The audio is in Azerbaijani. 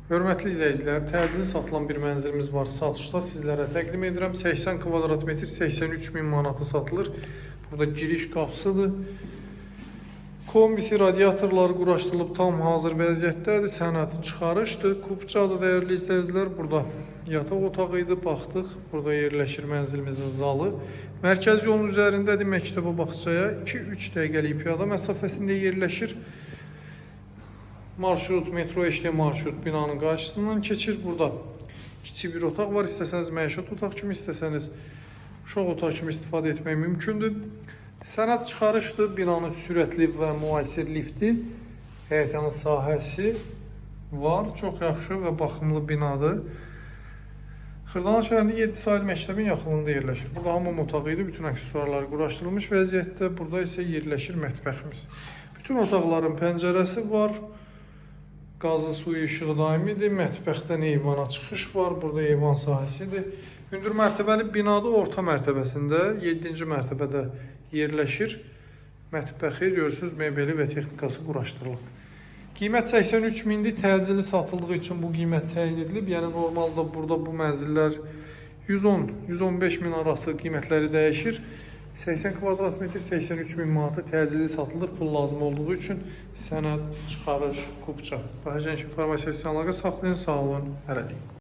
Hörmətli izləyicilər, təcili satılan bir mənzilimiz var. Satışda sizlərə təqdim edirəm. 80 kvadrat metr 83 min manata satılır. Burada giriş qapısıdır. Kombisi, radiatorları quraşdırılıb tam hazır vəziyyətdədir. Sənəd çıxarışdır. Kupçadır dəyərli izləyicilər. Burada yataq otağı idi, baxdıq. Burada yerləşir mənzilimizin zalı. Mərkəz yolun üzərindədir. Məktəbə bağçaya 2-3 dəqiqəlik piyada məsafəsində yerləşir. Marşrut, metro işləyən marşrut binanın qarşısından keçir. Burada kiçik bir otaq var. İstəsəniz məişət otaq kimi, istəsəniz uşaq otaq kimi istifadə etmək mümkündür. Sənəd çıxarışdır. Binanın sürətli və müasir lifti, həyətyanı sahəsi var. Çox yaxşı və baxımlı binadır. Xırdalan şəhərində 7 saylı məktəbin yaxınlığında yerləşir. Burada hamam otağı idi. Bütün aksesuarlar quraşdırılmış vəziyyətdə. Burada isə yerləşir mətbəximiz. Bütün otaqların pəncərəsi var. Qazı, suyu, işığı daimidir. Mətbəxdən eyvana çıxış var. Burada eyvan sahəsidir. Hündür mərtəbəli binada orta mərtəbəsində 7-ci mərtəbədə yerləşir. Mətbəxi görürsünüz, mebeli və texnikası quraşdırılıb. Qiymət 83 mindir. Təcili satıldığı üçün bu qiymət təyin edilib. Yəni normalda burada bu mənzillər 110-115 min arası qiymətləri dəyişir. 80 kvadrat metr 83 min manata təcili satılır. Pul lazım olduğu üçün sənəd, çıxarış, kupça. Daha geniş informasiya üçün əlaqə saxlayın. Sağ olun. Hələlik.